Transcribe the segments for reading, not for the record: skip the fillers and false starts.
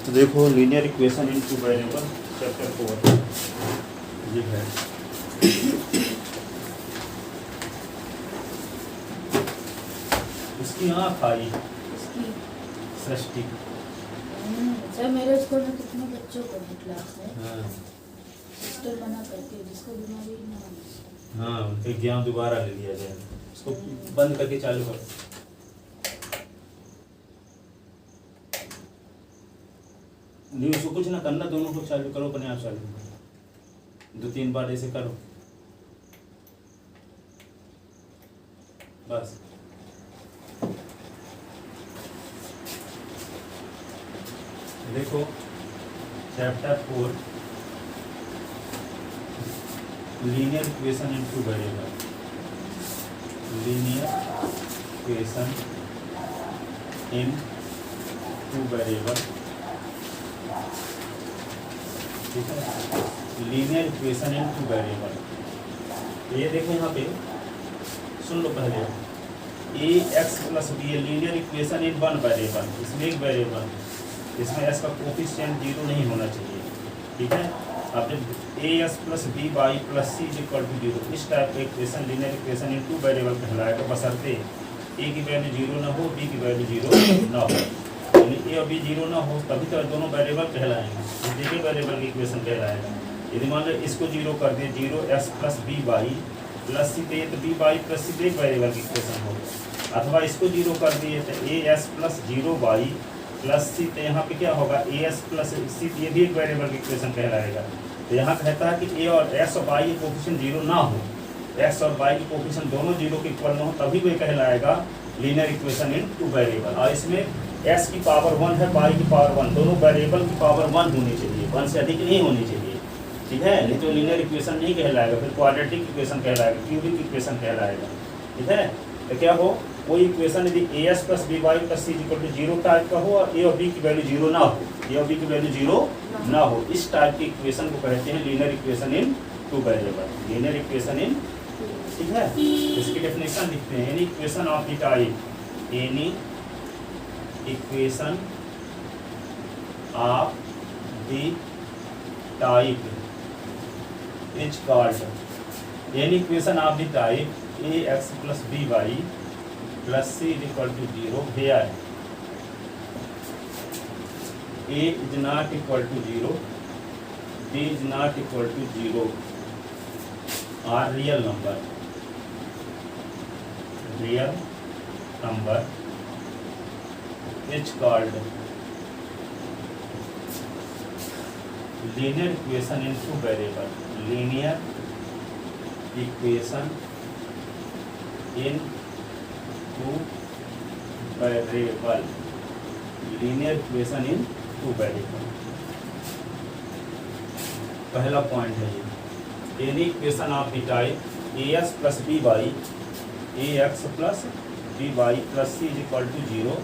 तो देखो linear equation in two variable chapter 4 ये है। उसकी आँख आई इसकी सृष्टि। सर मेरे स्कूल में कितने बच्चों को है क्लास में हाँ सिस्टर बना करके जिसको बीमारी ना हो। हाँ, एग्जाम दोबारा ले लिया जाए, उसको बंद करके चालू करो। नहीं उसको कुछ ना करना, दोनों को चालू करो, अपने आप चालू करो, 2-3 बार ऐसे करो बस। देखो chapter 4 linear equation in two variable, linear equation in two variable, ठीक है। Linear equation in two variable, ये देखो यहाँ पे सुन लो पहले, A X plus B linear equation in one variable, इसमें एक वेरिएबल, इसमें एस का कोफिशिएंट 0 नहीं होना चाहिए, ठीक है। अब जब A S plus B Y plus C equal to 0, इस टाइप का equation linear equation in two variable कहलाएगा, बशर्ते ए की वैल्यू 0 ना हो, बी की वैल्यू 0 ना हो, यानी ए और बी 0 ना हो, तभी तो दोनों वेरिएबल कहलाएंगे, देखिए वेरिएबल की इक्वेशन कहलाएगा। यदि मान लो इसको 0 कर दे, 0 S plus B Y plus C, तो बी वाई प्लस सी एक वेरिएबल की इक्वेशन हो, अथवा इसको 0 कर दिए तो A S plus 0 Y plus C, तो यहाँ पे क्या होगा ए एस प्लस सी, ये भी एक वेरिएबल की इक्वेशन कहलाएगा। तो यहाँ कहता है कि ए और एस और वाई कोफिशिएंट 0 ना हो, एक्स और वाई की कोफिशिएंट दोनों 0 के इक्वल ना हो, तभी वो कहलाएगा linear equation in two variable. और इसमें एस की पावर 1 है, वाई की पावर 1, दोनों वेरिएबल की पावर 1 होनी चाहिए, 1 से अधिक नहीं होनी चाहिए, ठीक है। नहीं तो लीनियर इक्वेशन नहीं कहलाएगा, फिर क्वाड्रेटिक इक्वेशन कहलाएगा, क्यूबिक इक्वेशन कहलाएगा, ठीक है। तो क्या हो, कोई इक्वेशन यदि A S plus B Y plus C equal to 0 type का हो और ए और बी की वैल्यू 0 ना हो, ए और बी की वैल्यू 0 ना हो, इस टाइप की इक्वेशन को कहते हैं linear equation in two variable, linear equation in, ठीक है। इसकी डेफिनेशन लिखते हैं, any equation of the type, any equation of the type is called, any equation of the type A X plus B Y plus C equal to 0 where A is not equal to 0, B is not equal to 0 are real number, real number is called linear equation in two variable, linear equation in two variable, linear equation in two variable. पहला point है ये, any equation of the type A X plus B Y, A X plus B Y plus C is equal to 0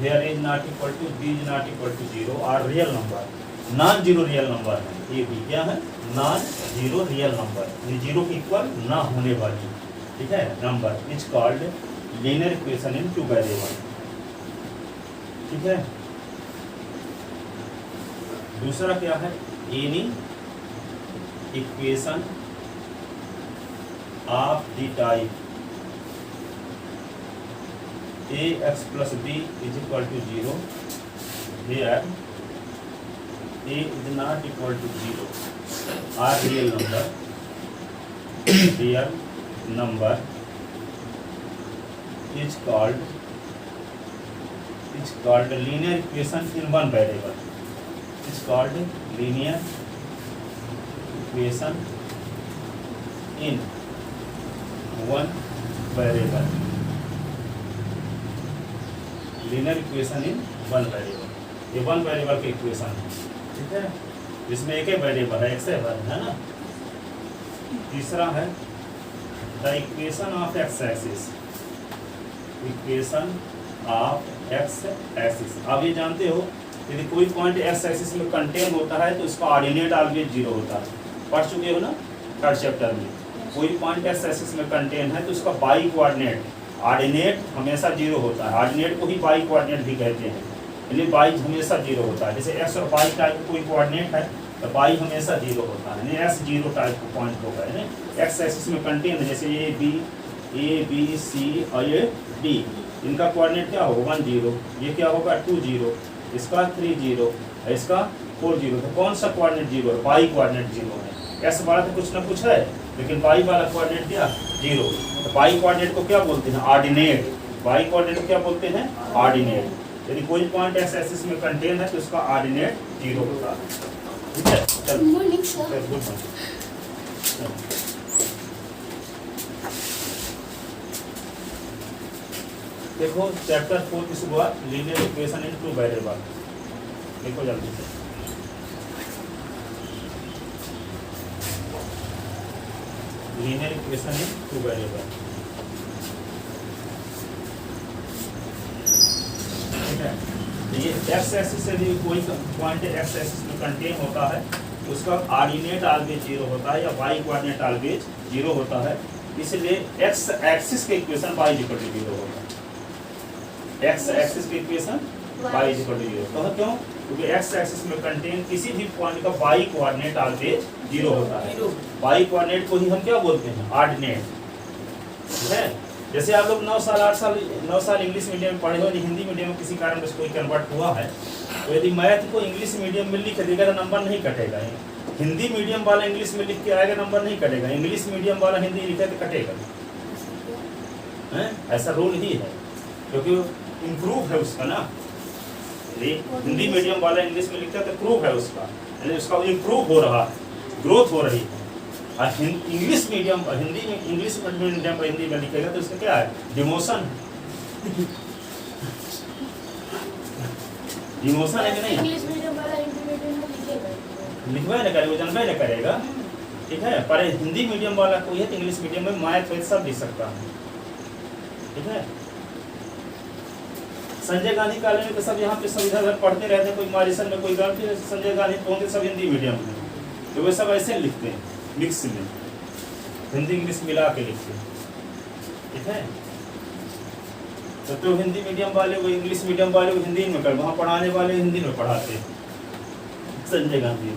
where A is not equal to B is not equal to 0 are real number, non zero real number है, ये भी क्या है, non zero real number, ये 0 के equal ना होने वाली, ठीक है, number is called linear equation in two variable, ठीक है। दूसरा क्या है, any equation of the type A X plus B is equal to 0 where A is not equal to 0 are real number is called linear equation in one variable, is called linear equation in one variable, linear equation in one variable, ये one variable की equation है, ठीक है, जिसमें एक ही variable है, x है ना। तीसरा है the equation of x axis, equation of x axis. आप ये जानते हो यदि कोई पॉइंट एक्स एक्सिस में कंटेन होता है तो इसका ऑर्डिनेट ऑलवेज 0 होता है, पढ़ चुके हो ना थर्ड चैप्टर में। कोई पॉइंट एक्स एक्सिस में कंटेन है तो इसका बाई कोऑर्डिनेट ऑर्डिनेट हमेशा 0 होता है, ऑर्डिनेट को ही बाई कोऑर्डिनेट भी कहते हैं, यानी y हमेशा 0 होता है। जैसे x और y टाइप का कोई कोऑर्डिनेट है तो y हमेशा 0 होता है, यानी s 0 टाइप का पॉइंट होगा, यानी x एक्सिस में कंटेन है, जैसे a b c और ये d, इनका कोऑर्डिनेट क्या होगा 1 0, ये क्या होगा 2 0, इसका 3 0, इसका 4 0। तो कौन सा कोऑर्डिनेट 0 है? y कोऑर्डिनेट 0 है। s वाला तो कुछ ना कुछ है, लेकिन y वाला कोऑर्डिनेट क्या 0। तो y कोऑर्डिनेट को क्या बोलते हैं? ऑर्डिनेट। y कोऑर्डिनेट को क्या बोलते हैं? ऑर्डिनेट। यदि कोई पॉइंट x एक्सिस में कंटेन है तो उसका ऑर्डिनेट 0 होता है। ठीक है, चलो गुड मॉर्निंग। देखो चैप्टर 4 की शुरुआत, linear equation in two variable. देखो जल्दी से, linear equation in two variable. ठीक है, ये x एक्सिस से भी कोई पॉइंट x एक्सिस में कंटेन होता है तो उसका ऑर्डिनेट ऑलवेज 0 होता है, या y कोऑर्डिनेट ऑलवेज 0 होता है। इसलिए x एक्सिस का इक्वेशन y 0 होता है। x एक्सिस का इक्वेशन y 0। तो क्यों? क्योंकि x एक्सिस में कंटेन किसी भी पॉइंट का y कोऑर्डिनेट ऑलवेज 0 होता है। y कोऑर्डिनेट को ही हम क्या बोलते हैं? ऑर्डिनेट। ठीक है, जैसे आप लोग 9 साल इंग्लिश मीडियम में पढ़े हो, हिंदी मीडियम में किसी कारण बस कोई कन्वर्ट हुआ है, तो यदि मैथ को इंग्लिश मीडियम में लिख देगा तो नंबर नहीं कटेगा। हिंदी मीडियम वाला इंग्लिश में लिख के आएगा नंबर नहीं कटेगा, इंग्लिश मीडियम वाला हिंदी लिखे तो कटेगा। ऐसा रूल ही है, क्योंकि इम्प्रूव है उसका ना। हिंदी मीडियम वाला इंग्लिश में लिखता है तो प्रूव है उसका, यानी उसका इम्प्रूव हो रहा है, ग्रोथ हो रही है। और इंग्लिश मीडियम हिंदी में, इंग्लिश मीडियम पर हिंदी में लिखेगा तो उसका क्या है? डिमोशन। डिमोशन है कि नहीं? इंग्लिश मीडियम वाला हिंदी मीडियम में लिखेगा, लिखवा न करेगा, जानबे न करेगा। ठीक है, पर हिंदी मीडियम वाला कोई है तो इंग्लिश मीडियम में मैथ वैथ सब लिख सकता है। ठीक है, संजय गांधी कॉलेज में तो सब यहाँ पे सब इधर पढ़ते रहते हैं, कोई मारिसन में कोई गाँव, संजय गांधी होंगे सब हिंदी मीडियम में, तो वे सब ऐसे लिखते हैं मिक्स में, हिंदी इंग्लिश मिला के लिखते हैं। ठीक है, तो हिंदी मीडियम वाले वो इंग्लिश मीडियम वाले वो हिंदी में कर, वहाँ पढ़ाने वाले हिंदी में पढ़ाते हैं। संजय गांधी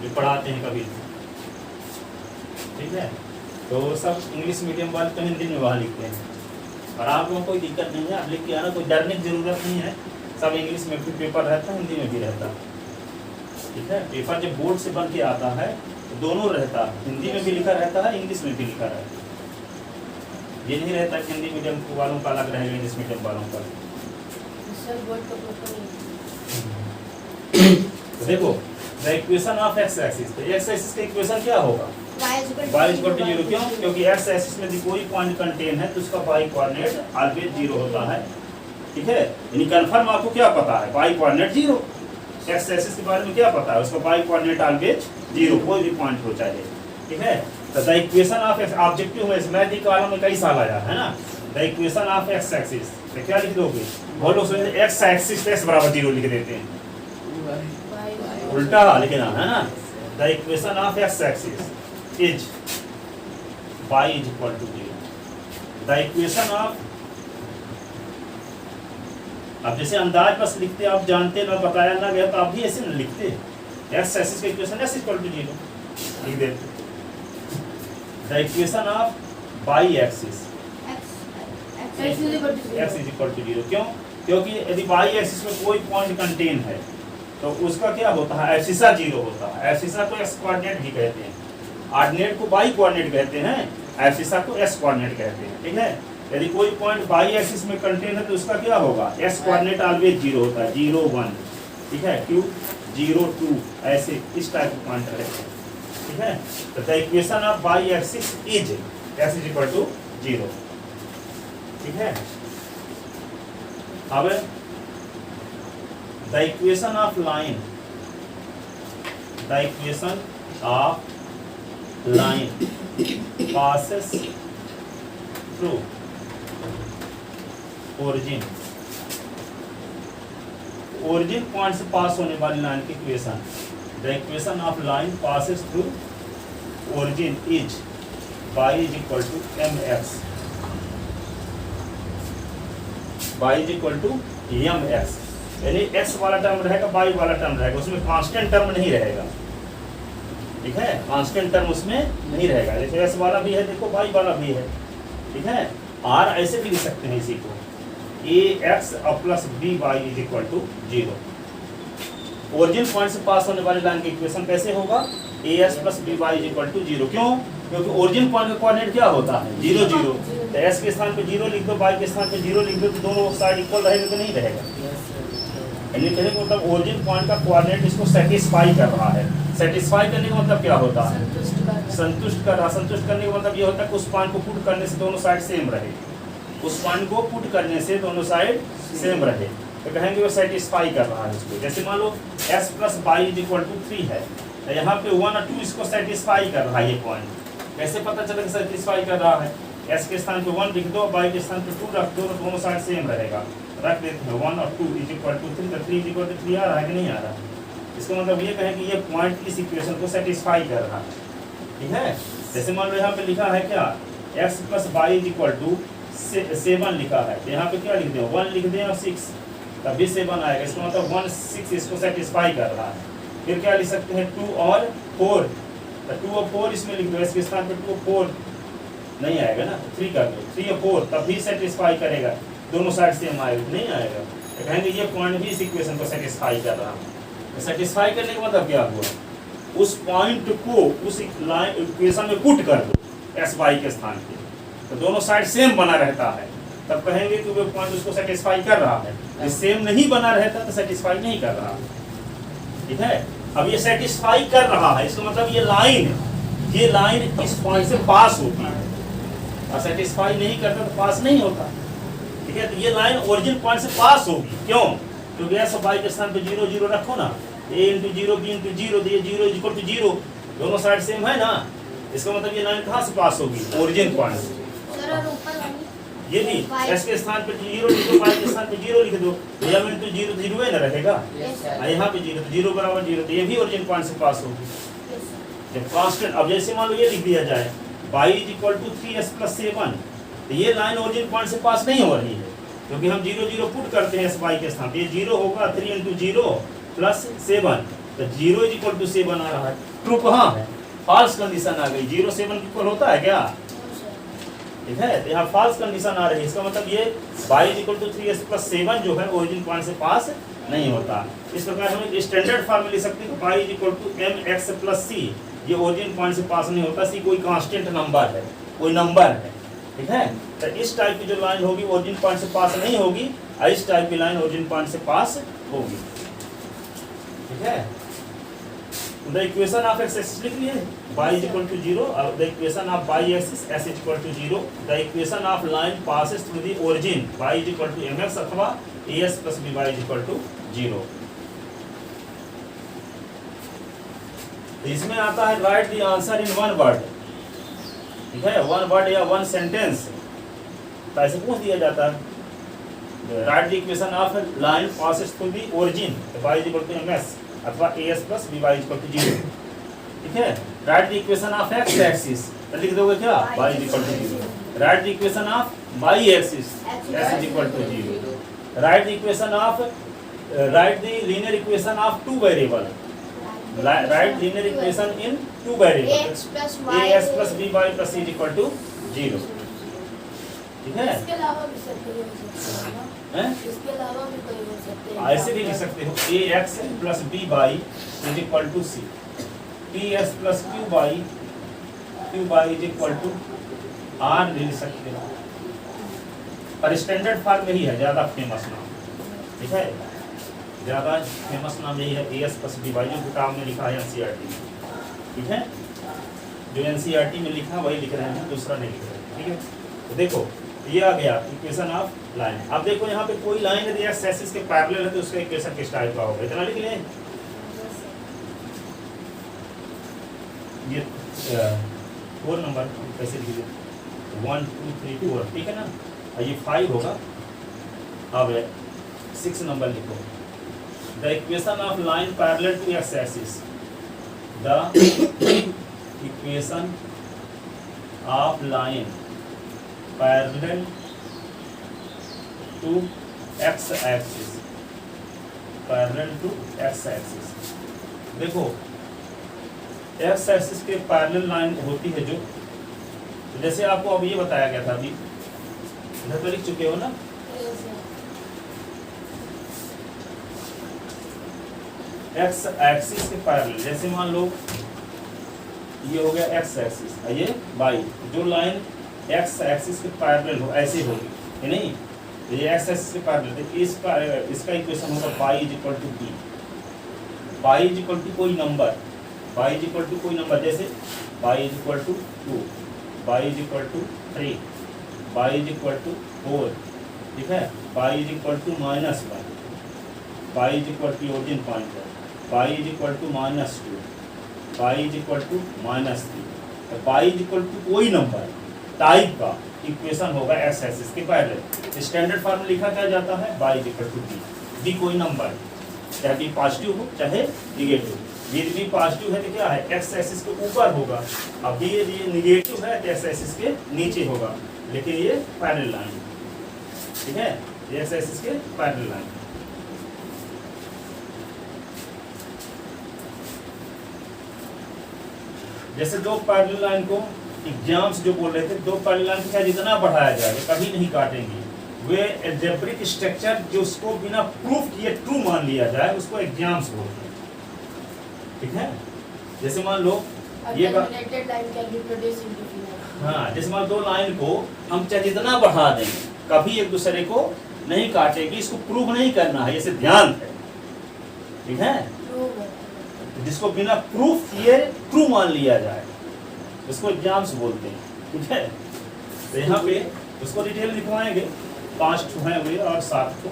जो पढ़ाते हैं कभी। ठीक है, तो सब इंग्लिश मीडियम वाले तो हिंदी में वहाँ लिखते हैं, और आप लोगों को कोई दिक्कत नहीं है, आप लिख के आना, कोई डरने की जरूरत नहीं है। सब इंग्लिश में भी पेपर रहता है, हिंदी में भी रहता है। ठीक है, पेपर जब बोर्ड से बन के आता है तो दोनों रहता है, हिंदी में भी लिखा रहता है, इंग्लिश में भी लिखा रहता है। ये नहीं रहता कि हिंदी मीडियम वालों का अलग रहेगा, इंग्लिश मीडियम वालों का। सर बोर्ड का पेपर तो देखो the equation of x axis, तो x एक्सिस का इक्वेशन क्या होगा? y 0। क्यों? क्योंकि x एक्सिस में यदि कोई पॉइंट कंटेन है तो उसका y कोऑर्डिनेट ऑलवेज 0 होता है। ठीक है, यानी कंफर्म आपको क्या पता है? y coordinate 0। x एक्सिस के बारे में क्या पता है? उसका y कोऑर्डिनेट ऑलवेज 0, कोई भी पॉइंट हो चाहे। ठीक है, तो the equation of x objective में मैथ की कॉलम में कई साल आया है ना, the equation of x axis तो क्या लिख दोगे? बहुत लोग सोचते हैं x एक्सिस x बराबर 0 लिख देते हैं, उल्टा लिखना है ना। The equation of x axis is y is equal to 0। The equation of, अब जैसे अंदाज बस लिखते, आप जानते ना, बताया ना गया तो आप भी ऐसे ना लिखते, x एक्सिस का इक्वेशन x इक्वल टू 0 लिख देते। The equation of y axis x is equal to 0। क्यों? क्योंकि यदि y एक्सिस में कोई पॉइंट कंटेन है तो उसका क्या होता है? एब्सिसा 0 होता है। एब्सिसा को x कोऑर्डिनेट भी कहते हैं, ऑर्डिनेट को y कोऑर्डिनेट कहते हैं, एब्सिसा को s कोऑर्डिनेट कहते हैं। ठीक है, यदि कोई पॉइंट y एक्सिस में कंटेन है तो उसका क्या होगा? s कोऑर्डिनेट ऑलवेज 0 होता है, 0 1। ठीक है, 2 0 2 ऐसे इस टाइप के पॉइंट रहते हैं। ठीक है, तो the equation of y axis is s is equal to 0। ठीक है, अब the equation of line, the equation of line passes through origin, origin point से पास होने वाली लाइन की equation, the equation of line passes through origin is y is equal to mx, y is equal to mx। यानी x वाला term रहेगा, Y वाला term रहेगा, उसमें कांस्टेंट टर्म नहीं रहेगा। ठीक है, कांस्टेंट टर्म उसमें नहीं रहेगा। जैसे एक्स वाला भी है, देखो वाई वाला भी है। ठीक है, आर ऐसे भी लिख सकते हैं इसी को, A X plus B Y is equal to 0। Origin point से पास होने वाली लाइन की इक्वेशन कैसे होगा, A X plus B Y is equal to 0। क्यों? क्योंकि ओरिजिन पॉइंट का कोऑर्डिनेट क्या होता है, 0 0। तो एस के स्थान पे 0 लिख दो, वाई के स्थान पे 0 लिख दो, तो दोनों साइड इक्वल रहेगा कि नहीं रहेगा। यानी कहने का मतलब ओरिजिन पॉइंट का कोऑर्डिनेट इसको सेटिस्फाई कर रहा है। सेटिस्फाई करने का मतलब क्या होता है, संतुष्ट कर रहा। संतुष्ट करने का मतलब ये होता है कि उस पॉइंट को पुट करने से दोनों साइड सेम रहे, उस पॉइंट को पुट करने से दोनों साइड सेम रहे, तो कहेंगे वो सेटिस्फाई कर रहा है इसको। जैसे मान लो s plus Y is equal to 3 है, तो यहाँ पे 1 और 2 इसको सेटिस्फाई कर रहा है। ये पॉइंट कैसे पता चला कि सेटिस्फाई कर रहा है, s के स्थान पे 1 लिख दो, y के स्थान पे 2 रख दो, तो दोनों साइड सेम रहेगा। रख देते हैं 1 और 2 इज इक्वल टू 3, तो 3 इज इक्वल टू 3 आ रहा है कि नहीं आ रहा है। इसका मतलब ये कहें कि ये पॉइंट इस इक्वेशन को सेटिस्फाई कर रहा है। ठीक है, जैसे मान लो यहाँ पे लिखा है क्या, x plus Y is equal to 7 लिखा है, तो यहाँ पे क्या लिख दें, 1 लिख दें और 6, तभी 7 आएगा। इसका मतलब 1 6 इसको सेटिस्फाई कर रहा है। फिर क्या लिख सकते हैं, 2 और 4, तो 2 और 4 इसमें लिख दो, इसके स्थान पे 2 और 4 नहीं आएगा ना, 3 कर दो, 3 और 4 तभी सेटिस्फाई करेगा, दोनों साइड सेम आएगा, नहीं आएगा। तो कहेंगे ये पॉइंट भी इस इक्वेशन को सेटिस्फाई कर रहा है। तो सेटिस्फाई करने का मतलब क्या हुआ, उस पॉइंट को उस लाइन इक्वेशन में पुट कर दो एस वाई के स्थान पे, तो दोनों साइड सेम बना रहता है, तब कहेंगे कि वो पॉइंट उसको सेटिस्फाई कर रहा है। ये सेम नहीं बना रहता तो सेटिस्फाई नहीं कर रहा। ठीक है, अब ये सेटिस्फाई कर रहा है, इसका मतलब ये लाइन इस पॉइंट से पास होती है, और सेटिस्फाई नहीं करता तो पास नहीं होता। ठीक है, तो ये लाइन ओरिजिन पॉइंट से पास होगी। क्यों? क्योंकि एस वाई के स्थान पे 0 0 रखो ना, a इंटू 0 b इंटू 0, तो ये 0 इज इक्वल टू 0, दोनों साइड सेम है ना। इसका मतलब ये लाइन कहाँ से पास होगी, ओरिजिन पॉइंट से। ये भी s के स्थान पे 0 लिख दो, y के स्थान पे 0 लिख दो, m इंटू 0 0 है ना रहेगा, यहाँ पे 0, तो 0 बराबर 0, तो ये भी ओरिजिन पॉइंट से पास होगी। जब कांस्टेंट, अब जैसे मान लो ये लिख दिया जाए y is equal to 3s plus 7, तो ये लाइन ओरिजिन पॉइंट से पास नहीं हो रही है, क्योंकि हम 0 0 पुट करते हैं s y के स्थान पे, ये 0 होगा 3 इंटू 0 प्लस 7, तो 0 इज इक्वल टू 7 आ रहा है। ट्रू कहाँ है, फॉल्स कंडीशन आ गई, 0 7 इक्वल होता है क्या। ठीक है, तो यहाँ फॉल्स कंडीशन आ रही है, इसका मतलब ये y is equal to 3s plus 7 जो है ओरिजिन पॉइंट से पास नहीं होता। इस प्रकार हम एक स्टैंडर्ड फॉर्म में लिख सकते हैं कि y is equal to mx plus c, ये ओरिजिन पॉइंट से पास नहीं होता। c कोई कांस्टेंट नंबर है, कोई नंबर है। ठीक है, तो इस टाइप की जो लाइन होगी ओरिजिन पॉइंट से पास नहीं होगी, और इस टाइप की लाइन ओरिजिन पॉइंट से पास होगी। ठीक है, the equation of x axis लिख लिए, y is equal to 0, the equation of y axis s is equal to 0, the equation of line passes through the origin y is equal to mx अथवा as plus by is equal to 0। इसमें आता है right the answer in one word. ठीक है, one word या one sentence, तो ऐसे पूछ दिया जाता है, right the equation of line passes through the origin y is equal to ms अथवा as plus by is equal to 0। ठीक है, right the equation of x axis, तो लिख दोगे क्या, y is equal to 0। Right the equation of y axis, s is equal to 0। Right the equation of right the linear equation of two variable, right linear equation in two variable, as plus by plus c is equal to 0। ठीक है, इसके अलावा भी सब कोई हो सकता है ना, इसके अलावा भी कोई हो सकते हैं, ऐसे भी लिख सकते हो ax plus b y is equal to c, ts plus q y is equal to r लिख सकते हो, पर स्टैंडर्ड फॉर्म यही है, ज़्यादा फेमस नाम। ठीक है, ज़्यादा फेमस नाम यही है as प्लस b y, जो किताब में लिखा है NCERT। ठीक है, जो NCERT में लिखा वही लिख रहे हैं, दूसरा नहीं लिख रहे। ठीक है, तो देखो ये आ गया इक्वेशन ऑफ लाइन। अब देखो यहाँ पे कोई लाइन यदि एक्स एक्सिस के पैरेलल है तो उसका इक्वेशन किस टाइप का होगा, इतना लिख लें। ये 4 नंबर कैसे लिखिए, 1 2 3 4, ठीक है ना, और ये 5 होगा। अब 6 नंबर लिखो, the equation of line parallel to x axis, the equation of line parallel to x axis parallel to x axis. देखो एक्स एक्सिस के पैरेलल लाइन होती है जो, जैसे आपको अब ये बताया गया था, अभी इधर तो लिख चुके हो ना, एक्स एक्सिस के पैरेलल, जैसे मान लो ये हो गया एक्स एक्सिस, ये वाई, जो लाइन एक्स एक्सिस के पैरेलल हो ऐसे होगी, है नहीं, ये एक्स एक्सिस के पैरेलल, इसका इक्वेशन होगा y is equal to b, y is equal to कोई number, y is equal to कोई नंबर, जैसे y is equal to 2, y is equal to 3, y is equal to 4, ठीक है, y is equal to -1, y is equal to origin point है, y is equal to -2, y is equal to -3, तो y is equal to कोई number type का equation होगा X axis के parallel. Standard form लिखा क्या जाता है, y is equal to b कोई नंबर, चाहे b पॉजिटिव हो चाहे निगेटिव, b पॉजिटिव है तो क्या है एक्स एक्सिस के ऊपर होगा, अब ये निगेटिव है तो एक्स एक्सिस के नीचे होगा, लेकिन ये पैरेलल लाइन, ठीक है, ये एक्स एक्सिस के पैरेलल लाइन। जैसे दो पैरेलल लाइन को एग्जाम्स जो बोल रहे थे, दो पैरेलल लाइन को क्या जितना बढ़ाया जाएगा कभी नहीं काटेंगे, वे एल्जेब्रिक स्ट्रक्चर जो उसको बिना प्रूफ किए ट्रू मान लिया जाए उसको एग्जाम्स बोलते हैं, ठीक है। जैसे मान लो ये हाँ, जैसे मान दो लाइन को हम चाहे जितना बढ़ा देंगे कभी एक दूसरे को नहीं काटेगी, इसको प्रूव नहीं करना है, ये ध्यान है, ठीक है, जिसको बिना प्रूफ किए ट्रू मान लिया जाए उसको एग्जाम्स बोलते हैं, ठीक है। तो यहाँ पे उसको डिटेल लिखवाएंगे, 5 ठो हैं वे और 7 ठो।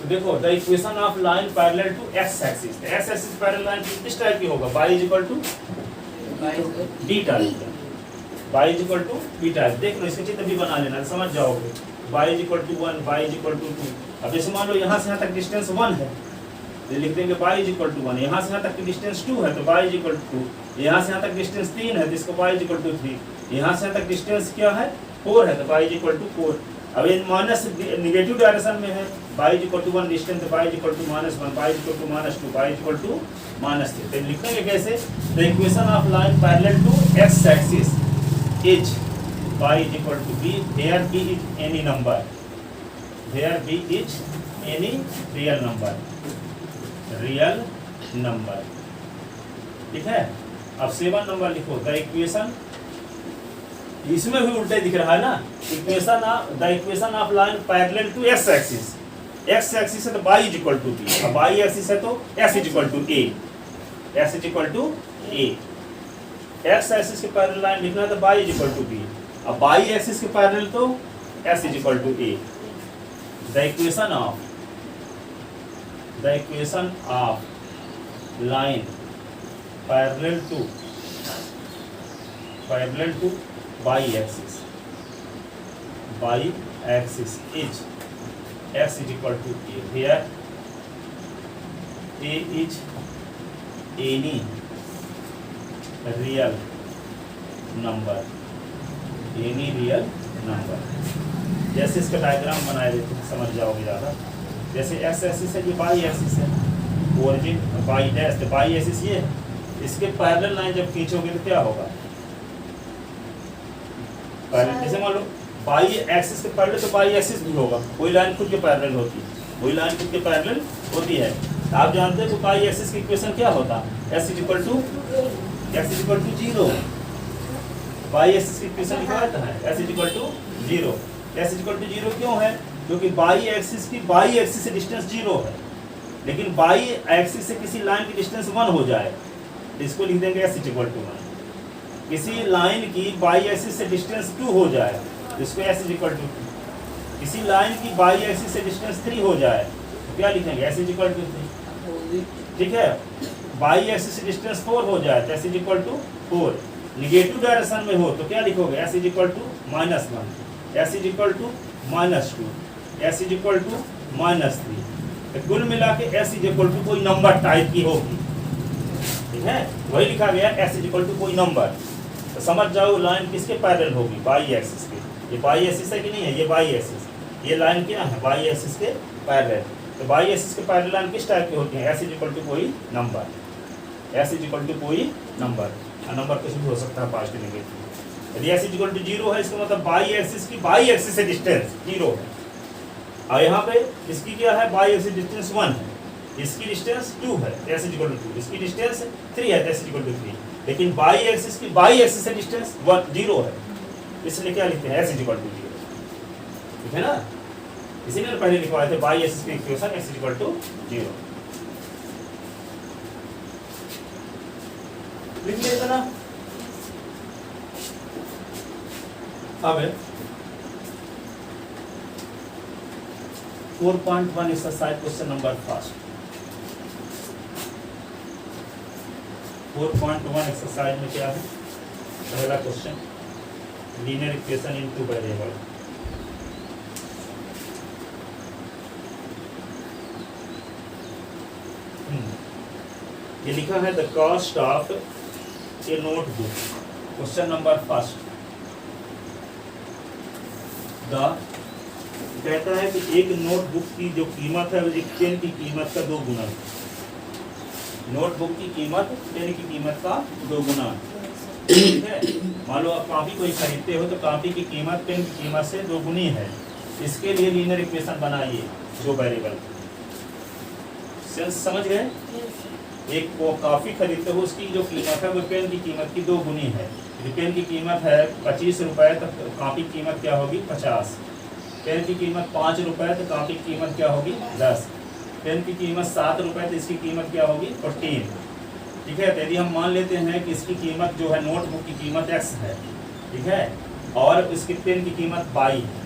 तो देखो the equation of line parallel to x axis, x axis parallel line किस टाइप की होगा, y is equal to b type, y is equal to b type. देख लो इसके चित्र भी बना लेना, समझ जाओगे, y is equal to 1, y is equal to 2। अब जैसे मान लो यहाँ से यहाँ तक डिस्टेंस 1 है, तो लिख देंगे y इज इक्वल टू 1, यहाँ से यहाँ तक की डिस्टेंस 2 है तो y इज इक्वल टू 2, यहाँ से यहाँ तक डिस्टेंस 3 है तो इसको y इज इक्वल टू 3, यहाँ से यहाँ तक डिस्टेंस क्या है 4 है तो y इज इक्वल टू 4। अब ये माइनस निगेटिव डायरेक्शन में है, y is equal to 1 distance तो y is equal to -1, y is equal to -2, y is equal to -3। तो लिखेंगे कैसे, the equation of line parallel to x axis is y is equal to b, here b is any number, here b is any real number, real number, ठीक है। अब 7 number लिखो, the equation, इसमें भी उल्टे दिख रहा है ना, the equation of line parallel to x axis, x axis है तो y is equal to b, अब y एक्सिस है तो s is equal to a, s is equal to a, x axis के पैरेलल लाइन लिखना है तो y is equal to b, अब y एक्सिस के पैरेलल तो s is equal to a। The equation of line parallel to y axis is x is equal to a, where a is any real number, जैसे इसका diagram बनाए देते हैं समझ जाओगे ज़्यादा। जैसे एक्स एक्सिस है, ये y एक्सिस है, ओरिजिन y डैश, तो y एक्सिस ये है, इसके पैरेलल लाइन जब खींचोगे तो क्या होगा, जैसे मान लो y एक्सिस के पैरेलल तो y एक्सिस भी होगा, कोई लाइन खुद के पैरेलल होती है, वही लाइन खुद के पैरेलल होती है। आप जानते हैं तो y एक्सिस की इक्वेशन क्या होता है, s is equal to 0, y axis की इक्वेशन लिखा रहता है s is equal to 0, s is equal to 0 क्यों है, क्योंकि y एक्सिस से डिस्टेंस 0 है, लेकिन y एक्सिस से किसी लाइन की डिस्टेंस 1 हो जाए तो इसको लिख देंगे s इज इक्वल टू 1। किसी लाइन की y एक्सिस से डिस्टेंस 2 हो जाए तो इसको s इज इक्वल टू 2। किसी लाइन की y एक्सिस से डिस्टेंस 3 हो जाए तो क्या लिखेंगे, s इज इक्वल टू 3, ठीक है। y एक्सिस से डिस्टेंस 4 हो जाए तो s is equal to 4। Negative direction में हो तो क्या लिखोगे, s is equal to -1, s is equal to -2, s is equal to -3। तो कुल मिला के s इज इक्वल टू कोई नंबर टाइप की होगी, ठीक है, वही लिखा गया s इज इक्वल टू कोई नंबर। तो समझ जाओ लाइन किसके पैरेलल होगी, y एक्सिस के, ये y एक्सिस है कि नहीं है, ये y एक्सिस, ये लाइन क्या है y एक्सिस के पैरेलल। तो बाई एक्सिस के पैरेलल किस टाइप के होते हैं? एस इज इक्वल टू कोई number, x is equal to कोई नंबर, नंबर कुछ भी हो सकता है पॉजिटिव नेगेटिव। यदि एस इज इक्वल टू 0 है इसका मतलब बाई एक्सिस की बाई एक्सिस से डिस्टेंस 0 है, और यहाँ पे इसकी क्या है? बाई एक्सिस डिस्टेंस 1 है, इसकी डिस्टेंस 2 है, एस इज इक्वल टू 2, इसकी डिस्टेंस 3 है, एस इज इक्वल टू 3, लेकिन बाई एक्सिस की बाई एक्सिस से डिस्टेंस 0 है, इसलिए क्या लिखते हैं? एस इज इक्वल टू 0, ठीक है ना? इसीलिए पहले लिखवाए थे बाई एक्सिस की equation s is equal to 0। लिख लिया इतना। अब 4.1 exercise question number first. 4.1 exercise में क्या है? पहला question, linear equation in two variable. ये लिखा है the cost of a notebook. Question number first, कहता है कि एक नोटबुक की जो कीमत है वो एक पेन की कीमत का 2 गुना। नोटबुक की कीमत पेन की कीमत का 2 गुना, ठीक है? मान लो आप कॉपी कोई खरीदते हो तो कॉपी की कीमत पेन की कीमत से 2 गुनी है। इसके लिए लीनियर इक्वेशन बनाइए जो वेरिएबल। सेंस समझ गए? एक वो कॉफी खरीदते हो उसकी जो कीमत है वो पेन की कीमत की 2 गुनी है। यदि पेन की कीमत है 25 रुपए तो कॉपी की कीमत क्या होगी? 50। पेन की कीमत 5 रुपए तो कॉपी की कीमत क्या होगी? 10। पेन की कीमत 7 रुपए तो इसकी कीमत क्या होगी? 14, ठीक है? तो यदि हम मान लेते हैं कि इसकी कीमत जो है नोटबुक की कीमत x है, ठीक है, और इसकी पेन की कीमत y है,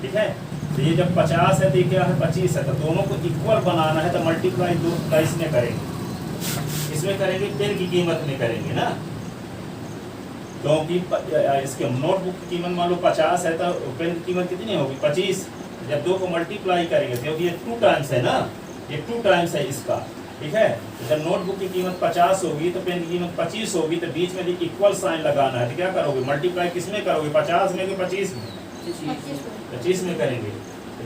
ठीक है? तो ये जब 50 है तो ये क्या है? 25 है, तो दोनों को इक्वल बनाना है तो मल्टीप्लाई 2 का इसमें करेंगे, इसमें करेंगे, पेन की कीमत में करेंगे ना, क्योंकि इसके नोटबुक की कीमत मान लो 50 है तो पेन की कीमत कितनी होगी? 25। जब 2 को मल्टीप्लाई करेंगे क्योंकि ये 2 टाइम्स है ना, ये 2 टाइम्स है इसका, ठीक है? जब नोटबुक की कीमत 50 होगी तो पेन की कीमत 25 होगी, तो बीच में भी इक्वल साइन लगाना है। तो क्या करोगे? मल्टीप्लाई किस में करोगे? 50 में कि 25 में? 25 में करेंगे।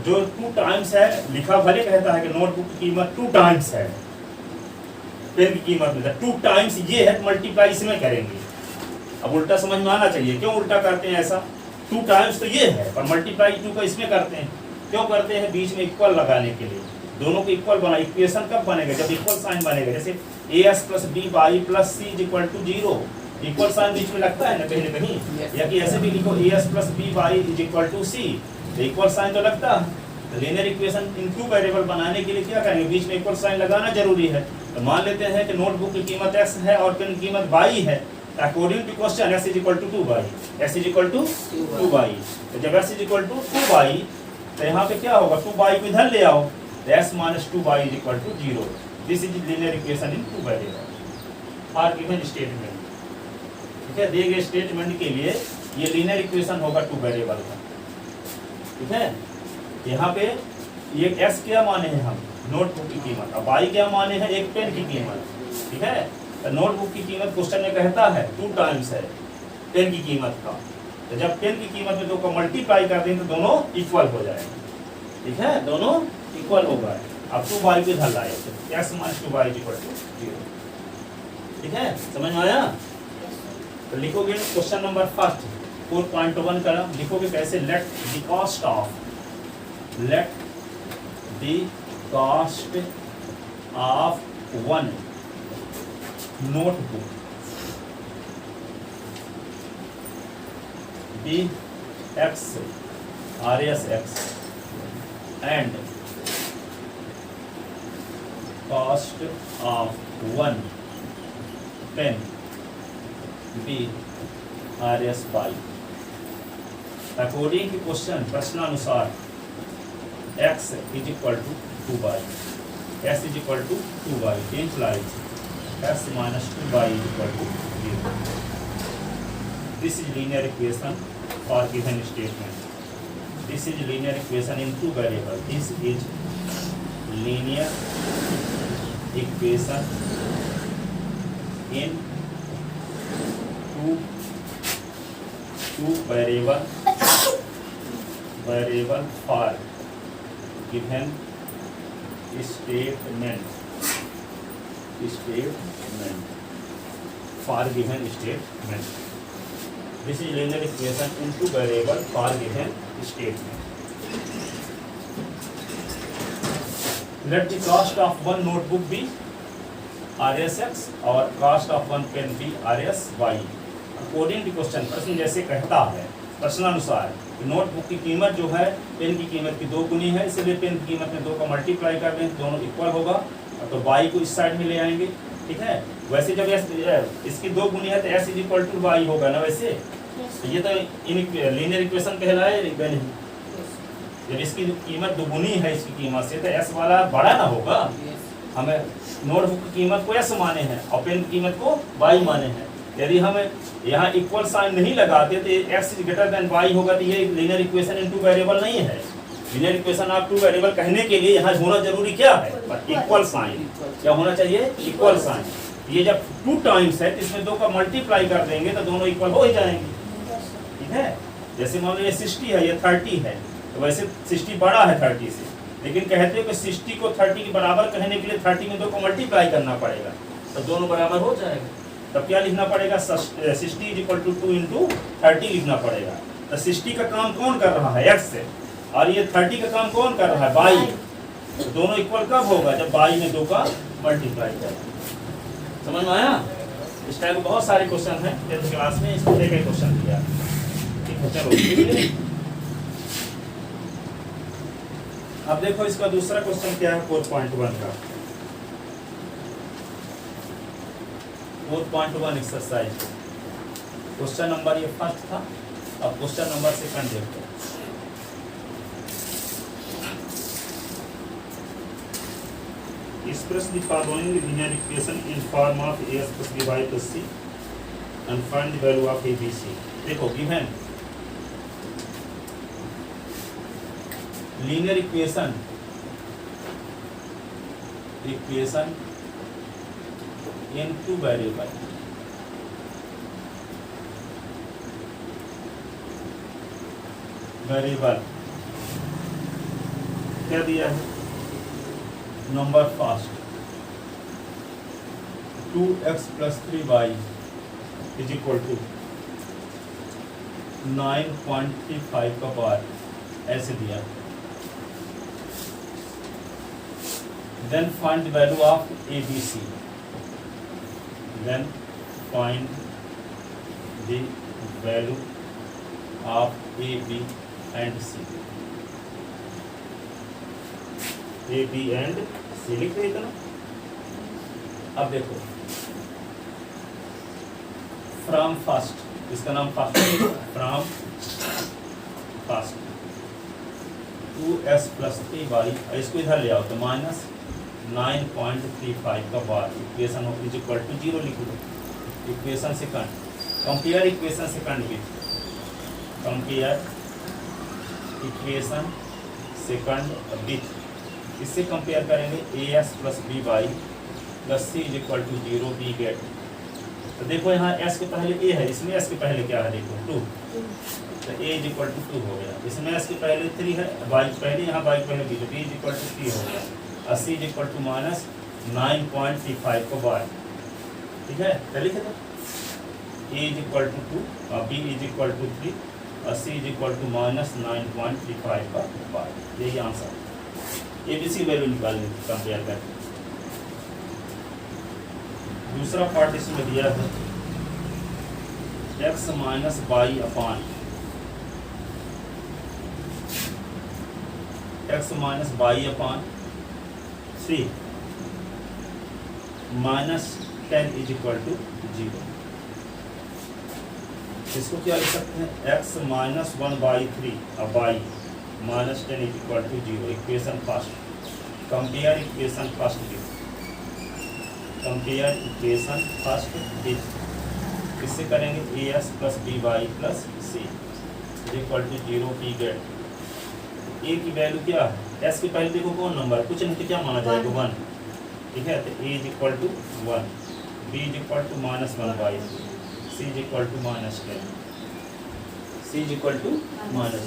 जो 2 टाइम्स है, लिखा भले कहता है कि नोटबुक की कीमत 2 टाइम्स है पेन की कीमत में, 2 टाइम्स ये है, मल्टीप्लाई इसमें करेंगे। अब उल्टा समझ में आना चाहिए, क्यों उल्टा करते हैं ऐसा? 2 टाइम्स तो ये है पर मल्टीप्लाई 2 का इसमें करते हैं, क्यों करते हैं? बीच में इक्वल लगाने के लिए, दोनों को इक्वल बना। इक्वेशन कब बनेगा? जब इक्वल साइन बनेगा, जैसे as + by + c = 0, equal sign बीच में लगता है ना कहीं ना कहीं, या कि ऐसे भी लिखो as + by = c, तो इक्वल साइन तो लगता है। तो linear equation in two variable बनाने के लिए क्या करेंगे? बीच में इक्वल साइन लगाना जरूरी है। तो मान लेते हैं कि नोटबुक की कीमत x है और पेन की कीमत y है, according to question s = 2y, s = 2y। तो जब s = 2y तो यहाँ पे क्या होगा? 2y को इधर ले आओ, तो s - 2y = 0। This is linear equation in two variable और गिवन स्टेटमेंट, ठीक है? दिए गए स्टेटमेंट के लिए ये लीनियर इक्वेशन होगा 2 वेरिएबल का, ठीक है? यहाँ पे ये s क्या माने हैं हम? नोटबुक की कीमत, और y क्या माने हैं? एक पेन की कीमत, ठीक है? तो नोटबुक की कीमत क्वेश्चन में कहता है 2 टाइम्स है पेन की कीमत का, तो जब पेन की कीमत में 2 को मल्टीप्लाई कर दें तो दोनों इक्वल हो जाएंगे, ठीक है? दोनों इक्वल होगा। अब 2y को इधर लाए तो s - 2y = 0, ठीक है? समझ में आया? तो लिखोगे क्वेश्चन नंबर फर्स्ट 4.1 का लिखोगे कैसे? Let the cost of one notebook be x RSX and cost of one pen be RSY according to question प्रश्नानुसार x is equal to 2y, s is equal to 2y implies s minus 2y is equal to 0. This is linear equation for given statement. This is linear equation in two variables. This is linear equation in two variable for given statement for given statement. This is linear equation into variable for given statement. Let the cost of one notebook be RSX और cost of one pen be RSY. According to question, प्रश्न जैसे कहता है प्रश्नानुसार notebook की कीमत जो है pen की कीमत की 2 गुनी है, इसलिए पेन की कीमत में 2 का मल्टीप्लाई कर दें, दोनों इक्वल होगा तो y को इस साइड में ले आएंगे, ठीक है। वैसे जब इसकी 2 गुनी है तो s is equal to y होगा ना, वैसे तो ये तो लीनियर इक्वेशन कहलाएगा नहीं। जब इसकी कीमत 2 गुनी है इसकी कीमत से तो s वाला बड़ा ना होगा। हमें नोटबुक की कीमत को s माने हैं और पेन की कीमत को y माने हैं। यदि हम यहाँ इक्वल साइन नहीं लगाते तो x is greater than y होगा, तो ये लीनियर इक्वेशन इन 2 वेरिएबल नहीं है। लीनियर इक्वेशन आप 2 वेरिएबल कहने के लिए यहाँ होना जरूरी क्या है, इक्वल साइन। क्या होना चाहिए, इक्वल साइन। ये जब 2 टाइम्स है तो इसमें 2 का मल्टीप्लाई कर देंगे तो दोनों इक्वल हो ही जाएंगे, ठीक है। जैसे मान लो ये 60 है, ये 30 है, तो वैसे 60 बड़ा है 30 से, लेकिन कहते हो कि 60 को 30 के बराबर कहने के लिए 30 में 2 को मल्टीप्लाई करना पड़ेगा, तो दोनों बराबर हो जाएगा। तब क्या लिखना पड़ेगा, 60 इज इक्वल टू 2 इंटू 30 लिखना पड़ेगा। तो 60 का काम कौन कर रहा है, x से, और ये 30 का काम कौन कर रहा है, y। तो दोनों इक्वल कब होगा, जब y में 2 का मल्टीप्लाई करेगा। समझ में आया। इस टाइप के बहुत सारे क्वेश्चन हैं 10th क्लास में, इसमें एक क्वेश्चन दिया, ठीक है। चलो अब देखो इसका दूसरा क्वेश्चन क्या है 4.1 का। 4.1 एक्सरसाइज, क्वेश्चन नंबर ये फर्स्ट था, अब क्वेश्चन नंबर सेकंड देखते हैं। Express the following linear equation in form of as plus by plus c and find the value of a b c. देखो given linear equation in 2 variable, क्या दिया है, number first 2x plus 3y is equal to 9.35 का बार ऐसे दिया। Then find the value of ABC. Then find the value of A, B and C. A, B and C लिख रहे थे ना। अब देखो फ्रॉम फर्स्ट, इसका नाम फर्स्ट है, from first 2s plus 3y, इसको इधर ले आओ तो माइनस 9.35 का बार equation of is equal to 0 लिख दो। Equation second, compare equation second with, compare equation second with, इससे कंपेयर करेंगे as plus B Y plus C is equal to 0 we get. तो देखो यहाँ s के पहले a है, इसमें s के पहले क्या है, देखो 2, तो a इज इक्वल टू 2 हो गया। इसमें s के पहले 3 है, y पहले, यहाँ y पहले b, तो b इज इक्वल टू 3 हो गया। और c is equal to minus 9.35 को बार, ठीक है। तो लिखे तो a इज इक्वल टू 2 और b इज इक्वल टू 3 और c is equal to minus 9.35 का बार, यही आंसर। ABC वैल्यू निकालनी कंपेयर करके। दूसरा पार्ट इसमें दिया है x minus y upon x minus y upon 3 minus 10 is equal to 0। इसको क्या लिख सकते हैं, x माइनस 1/3 और y minus 10 is equal to 0। Equation first, compare equation first with, compare equation first with, इससे करेंगे as plus B Y plus C is equal to 0 we get. a की value क्या है, s के पहले देखो कौन नंबर, कुछ नहीं तो क्या माना जाएगा 1, ठीक है। तो a is equal to 1, b is equal to minus 1/3, c is equal to minus 10, c is equal to minus.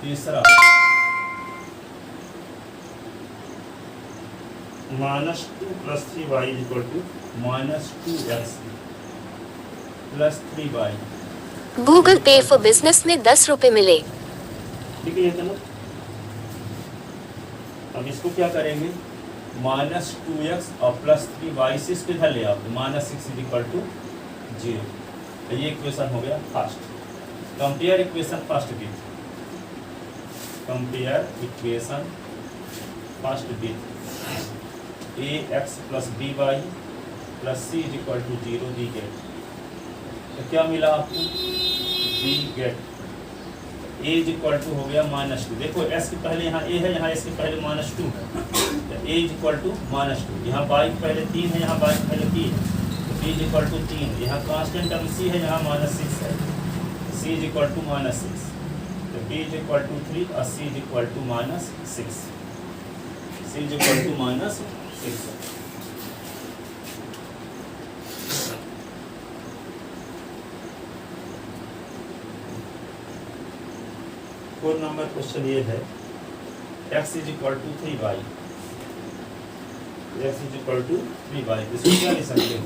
तीसरा -2 + 3y -2x + 3y। गूगल पे फॉर बिजनेस में 10 रुपए मिले। ठीक है ये चलो, अब इसको क्या करेंगे, -2x और +3y से इसको इधर ले आओ, -6 = 0। ये इक्वेशन हो गया first. Compare equation first with, compare equation first with ax + by + c = 0 we get. तो क्या मिला आपको, दी गेट a = हो गया -2। देखो s के पहले यहाँ a है, यहाँ s के पहले -2 है, तो a = -2। यहाँ y के पहले 3 है, यहाँ y के पहले 3 है, तो b = 3। यहाँ कांस्टेंट टर्म c है, यहाँ -6 है, c = -6, तो b = 3 और c = -6, c = -6। Four number question ये है, x = 3y, x = 3y। इसको क्या लिख सकते हो,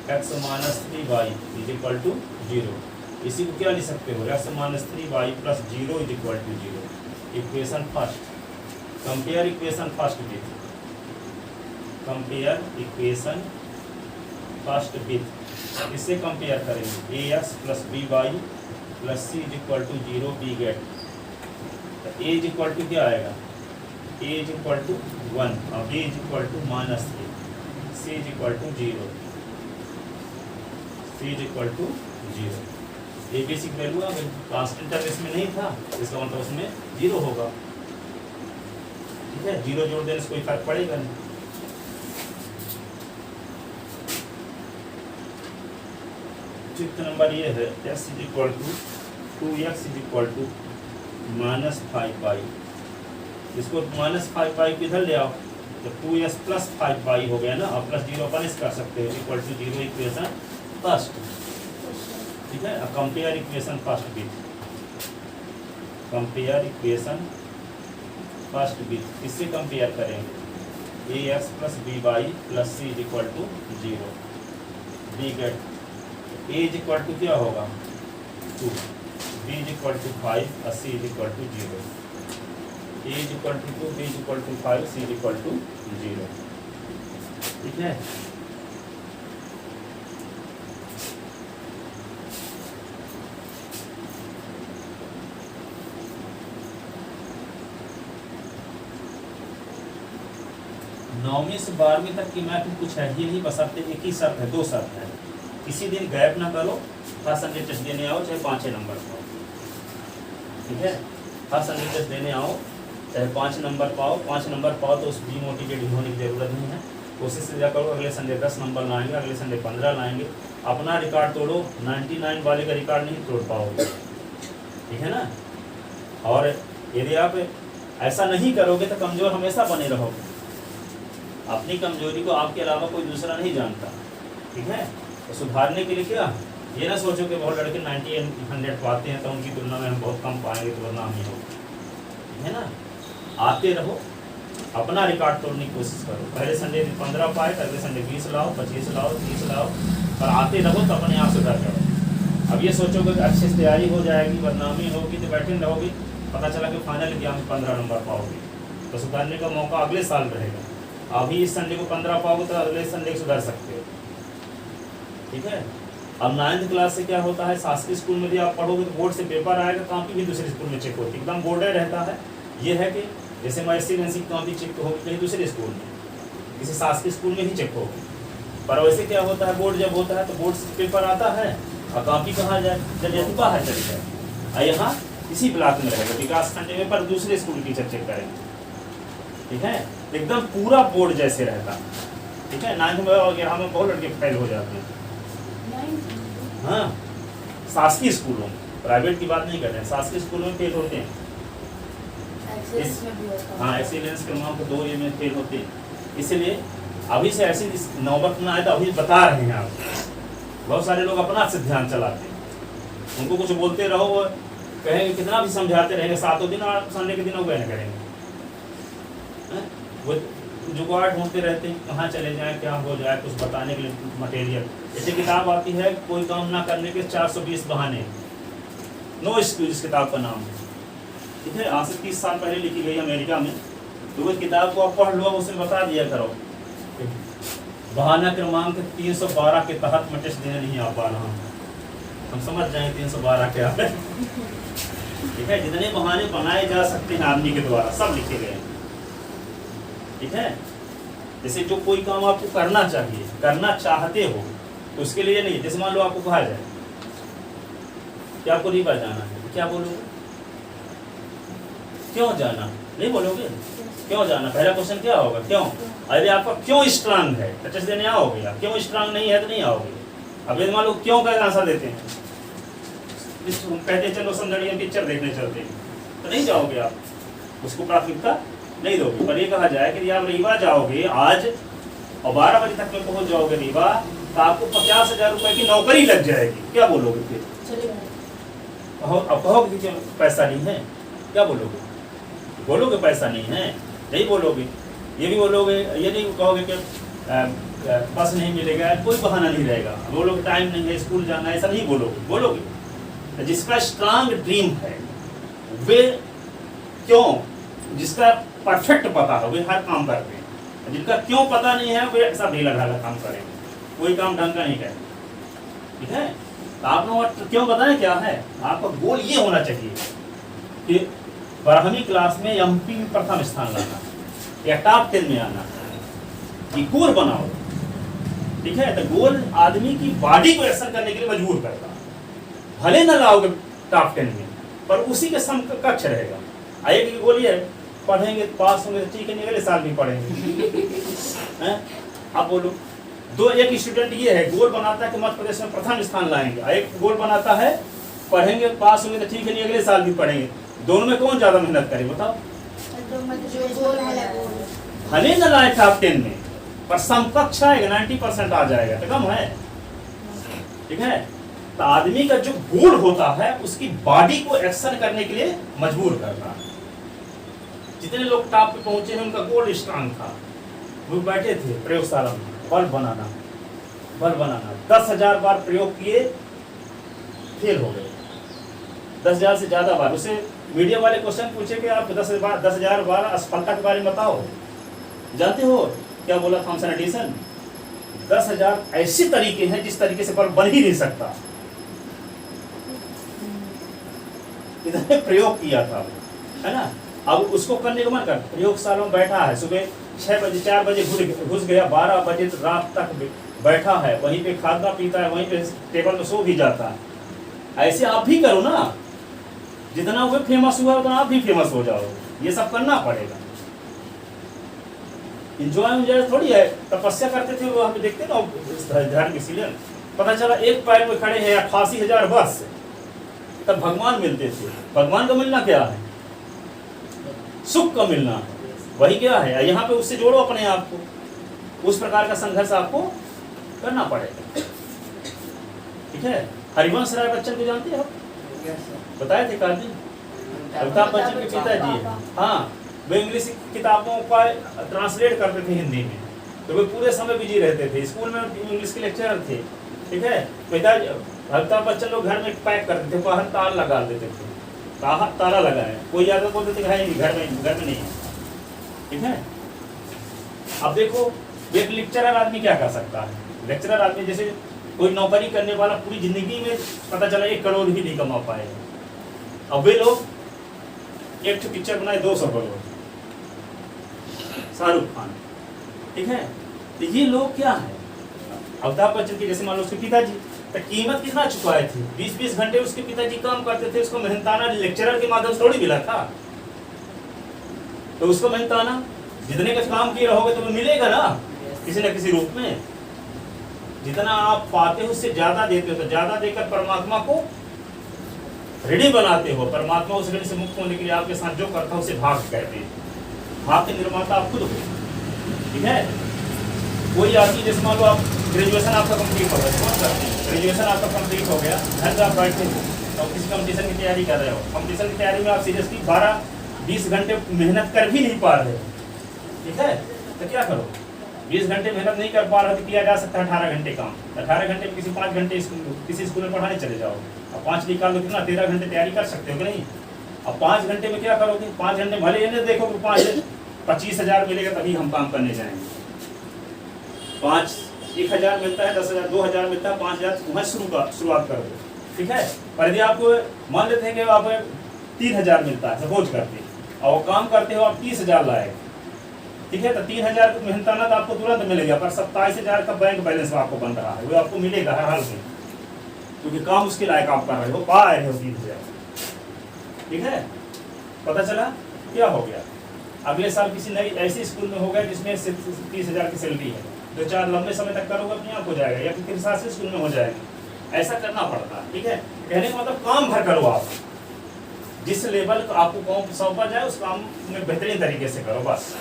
x - 3y = 0। इसी को क्या लिख सकते हो, x - 3y + 0 = 0। Equation first, compare equation first with, compare equation first with, इससे कंपेयर करेंगे ax + by + c = 0 we get. तो a = क्या आएगा, a = 1 और b = -3, c = 0, c = 0। ये बेसिक वैल्यू है, कांस्टेंट टर्म इसमें नहीं था, इसका मतलब उसमें 0 होगा। ठीक है, 0 जोड़ देने से कोई फर्क पड़ेगा नहीं। फिफ्थ नंबर ये है, s = 2x = -5y। इसको -5y किधर ले आओ, तो 2s + 5y हो गया ना, और +0 अपन इस कर सकते हो, = 0 इक्वेशन फर्स्ट। ठीक है, अब compare equation first with, compare equation first with, इससे कंपेयर करेंगे ax + by + c = 0 we get. a = क्या होगा, 2, b = 5 और c = 0। a = 2, b = 5, c = 0। ठीक है, नौवीं से 12वीं तक की मैथ में कुछ है ही नहीं, बस अब एक ही शर्त है, 2 शर्त है। किसी दिन गैप ना करो, हर संडे टेस्ट देने आओ, चाहे 5 नंबर पाओ। ठीक है, हर संडे टेस्ट देने आओ, चाहे 5 नंबर पाओ। 5 नंबर पाओ तो उस डीमोटिवेट होने की जरूरत नहीं है। कोशिश किया करो, अगले संडे 10 नंबर लाएंगे, अगले संडे 15 लाएंगे। अपना रिकॉर्ड तोड़ो, 99 वाले का रिकॉर्ड नहीं तोड़ पाओगे। ठीक है ना, और यदि आप ऐसा नहीं करोगे तो कमजोर हमेशा बने रहोगे। अपनी कमजोरी को आपके अलावा कोई दूसरा नहीं जानता। ठीक है, तो सुधारने के लिए क्या, ये ना सोचो कि बहुत लड़के 90 100 पाते हैं तो उनकी तुलना में हम बहुत कम पाएंगे तो बदनाम ही होगा। ठीक है ना, आते रहो, अपना रिकॉर्ड तोड़ने की कोशिश करो। पहले संडे 15 पाए, अगले संडे 20 लाओ, 25 लाओ, 30 लाओ, पर आते रहो तो अपने आप सुधार करो। अब ये सोचोगे कि अच्छे से तैयारी हो जाएगी, बदनामी होगी तो बैठे रहोगे, पता चला कि फाइनल एग्जाम में 15 नंबर पाओगे, तो सुधारने का मौका अगले साल रहेगा। अभी इस संडे को 15 पाओगे तो अगले संडे को सुधार सकते हो। ठीक है, अब 9th क्लास से क्या होता है, शासकीय स्कूल में भी आप पढ़ोगे तो बोर्ड से पेपर आएगा, कॉपी भी दूसरे स्कूल में चेक होती है, एकदम बोर्ड रहता है। ये है कि जैसे MSc की कॉपी चेक होगी कहीं दूसरे स्कूल में, किसी शासकीय स्कूल में ही चेक होगी। पर वैसे क्या होता है, बोर्ड जब होता है तो बोर्ड से पेपर आता है और कॉपी कहाँ जाए, चलिए बाहर चली जाए, और यहाँ इसी ब्लॉक में रहेगा विकास खंड में, पर दूसरे स्कूल टीचर चेक करेंगे। ठीक है, एकदम पूरा बोर्ड जैसे रहता है। ठीक है, 9th में और 11 में बहुत लड़के फेल हो जाते हैं। हाँ, शासकीय स्कूलों में, प्राइवेट की बात नहीं कर रहे हैं, शासकीय स्कूलों में फेल होते हैं। हाँ, एक्सीलेंस क्रमांक 2 ये में फेल होते हैं। इसलिए अभी से ऐसी नौबत ना आए तो अभी बता रहे हैं आप। बहुत सारे लोग अपना से ध्यान चलाते हैं, उनको कुछ बोलते रहो, कहेंगे कितना भी समझाते रहेंगे, 7 दिन और संडे के दिन वो गए करेंगे। वो जुगाड़ ढूंढते रहते हैं कहाँ चले जाएं, क्या हो जाए, कुछ बताने के लिए मटेरियल। जैसे किताब आती है कोई काम ना करने के 420 बहाने, नो एक्सक्यूज किताब का नाम है, ठीक है। आज से 30 साल पहले लिखी गई अमेरिका में। तो वो किताब को आप पढ़ लो, उसमें बता दिया करो बहाना क्रमांक 312 के तहत मैं टेस्ट देने नहीं आ पा रहा हूँ। हम समझ जाएं 312 क्या है, ठीक है। जितने बहाने बनाए जा सकते हैं आदमी के द्वारा सब लिखे गए, ठीक है। जैसे जो कोई काम आपको करना चाहिए, करना चाहते हो, तो उसके लिए नहीं। जैसे मान लो आपको कहा जाए कि आपको रीवा जाना है, तो क्या बोलोगे? क्यों जाना? नहीं बोलोगे। क्यों जाना? पहला क्वेश्चन क्या होगा? क्यों? अरे आपका क्यों स्ट्रांग है, टेस्ट देने आओगे आप। क्यों स्ट्रांग नहीं है तो नहीं आओगे। अब मान लो क्यों का आंसर देते हैं, कहते चलो समझिए पिक्चर देखने चलते हैं, तो नहीं जाओगे आप, उसको प्राथमिकता नहीं दोगे। पर ये कहा जाए कि आप रीवा जाओगे आज और 12 बजे तक में पहुंच जाओगे रीवा, तो आपको 50,000 रुपए की नौकरी लग जाएगी। क्या बोलोगे फिर? अब कहोगे कि पैसा नहीं है, क्या बोलोगे? बोलोगे पैसा नहीं है? नहीं बोलोगे। ये भी बोलोगे, ये नहीं कहोगे कि बस नहीं मिलेगा, कोई बहाना नहीं रहेगा। बोलोगे टाइम नहीं है, स्कूल जाना है, ऐसा नहीं बोलोगे। बोलोगे जिसका स्ट्रांग ड्रीम है वे क्यों, जिसका परफेक्ट पता है वे हर काम करते हैं, जिनका क्यों पता नहीं है वे सब ढीला ढाला काम करेंगे, कोई काम ढंग का नहीं करेंगे, ठीक है। तो आप लोग क्यों बताएं क्या है? आपका गोल ये होना चाहिए कि 12वीं क्लास में एमपी में प्रथम स्थान लाना या टॉप 10 में आना, ये गोल बनाओ, ठीक है। तो गोल आदमी की बॉडी को एक्शन करने के लिए मजबूर करता है। भले न लाओगे टॉप 10 में, पर उसी के समकक्ष रहेगा। आइए कि गोल ये है पढ़ेंगे पास होंगे तो ठीक है, अगले साल भी पढ़ेंगे हैं। आप बोलो दो, एक स्टूडेंट ये है गोल बनाता है कि मध्य प्रदेश में प्रथम स्थान लाएंगे, एक गोल बनाता है पढ़ेंगे पास होंगे तो ठीक है, नहीं अगले साल भी पढ़ेंगे। दोनों में कौन ज्यादा मेहनत करे बताओ? भले न लाए टॉप 10 में, पर समकक्ष आएगा, 90% आ जाएगा तो कम है, ठीक है। तो आदमी का जो गोल होता है उसकी बॉडी को एक्शन करने के लिए मजबूर करता है। जितने लोग टॉप पे पहुंचे हैं उनका गोल स्ट्रांग था। वो बैठे थे प्रयोगशाला में, बल्ब बनाना 10,000 बार प्रयोग किए, फेल हो गए 10,000 से ज्यादा बार। उसे मीडिया वाले क्वेश्चन पूछे कि आप 10,000 बार असफलता के बारे में बताओ, जानते हो क्या बोला थॉमसन एडिसन? 10,000 ऐसे तरीके हैं जिस तरीके से बल्ब बन ही नहीं सकता। इधर प्रयोग किया था, है ना। अब उसको करने का मन कर, प्रयोगशाला में बैठा है, सुबह 6 बजे 4 बजे घुस गया, 12 बजे रात तक बैठा है, वहीं पे खाता पीता है, वहीं पे टेबल में सो भी जाता है। ऐसे आप भी करो ना, जितना वो फेमस हुआ उतना आप भी फेमस हो जाओ। ये सब करना पड़ेगा। इंजॉय थोड़ी है। तपस्या करते थे वो, हम देखते ना धर्म के सीरियल, पता चला एक पैर में खड़े हैं 88,000 वर्ष, तब भगवान मिलते थे। भगवान का मिलना क्या है? सुख का मिलना, वही क्या है। यहाँ पे उससे जोड़ो अपने आप को, उस प्रकार का संघर्ष आपको करना पड़ेगा, ठीक है। हरिवंश राय बच्चन को जानते हो? बताए थे काजी, अमिताभ बच्चन के पिताजी। हाँ, वे इंग्लिश किताबों का ट्रांसलेट करते थे हिंदी में, तो वे पूरे समय बिजी रहते थे। स्कूल में इंग्लिश के लेक्चरर थे, ठीक है। पिताजी अमिताभ बच्चन लोग घर में पैक करते थे, बाहर ताला लगा देते थे, ताला लगाए, कोई ज्यादा बोलते थे घर में नहीं है, ठीक है। अब देखो एक लेक्चरर आदमी क्या कर सकता है? लेक्चरर आदमी जैसे कोई नौकरी करने वाला पूरी जिंदगी में पता चला 1 करोड़ भी नहीं कमा पाएगा। अब वे लोग एक पिक्चर बनाए 200 करोड़, शाहरुख खान, ठीक है। तो ये लोग क्या है? अमिताभ बच्चन के जैसे मान लो उसके पिताजी, तो कीमत कितना चुकाए थे? 20-20 घंटे उसके पिताजी काम करते थे, उसको मेहनताना लेक्चरर के माध्यम से थोड़ी मिला था। तो उसको मेहनताना जितने का काम किए रहोगे तो मिलेगा ना किसी न किसी रूप में। जितना आप पाते हो उससे ज्यादा देते हो, तो ज्यादा देकर परमात्मा को ऋणी बनाते हो। परमात्मा उस ऋण से मुक्त होने के लिए आपके साथ जो करता है उसे भाग कहते हैं। भाग के निर्माता आप खुद हो, ठीक है। कोई आदमी जैसे मान लो आप ग्रेजुएशन आपका कंप्लीट हो गया, ग्रेजुएशन आपका कंप्लीट हो गया, घर में आप बैठे हो, और किसी कंपटीशन की तैयारी कर रहे हो, कंपटीशन की तैयारी में आप सीरियसली 12-20 घंटे मेहनत कर भी नहीं पा रहे हो, ठीक है, तो क्या करो, 20 घंटे मेहनत नहीं कर पा रहे हो तो किया जा सकता है 18 घंटे काम। 18 घंटे में किसी 5 घंटे किसी स्कूल में पढ़ाने चले जाओ, अब 5 निकाल दो, कितना 13 घंटे तैयारी कर सकते हो कि नहीं। अब 5 घंटे में क्या करोगे, 5 घंटे भले ये नहीं देखो कि 25,000 मिलेगा तभी हम काम करने जाएंगे। 1,000 मिलता है, 10,000, 2,000 मिलता है, 5,000 वहाँ शुरुआत कर दो, ठीक है। पर यदि आपको मान लेते हैं कि आप 3,000 मिलता है सपोज करते, और वो काम करते हो आप 30,000 लाए, ठीक है, तो 3,000 की मेहनताना तो आपको तुरंत मिलेगा, पर 27,000 का बैंक बैलेंस आपको बन रहा है, वो आपको मिलेगा हर हाल में, क्योंकि काम उसके लायक आप कर रहे हो, पा रहे हो 3,000, ठीक है। पता चला क्या हो गया, अगले साल किसी नई ऐसे स्कूल में होगा जिसमें 30,000 की सैलरी है, 2-4 लंबे समय तक करोगे अपने आप हो जाएगा, या फिर शासकीय स्कूल में हो जाएगा, ऐसा करना पड़ता है, ठीक है। कहने का मतलब काम भर करो आप, जिस लेवल को आपको काम सौंपा जाए उस काम में बेहतरीन तरीके से करो, बस।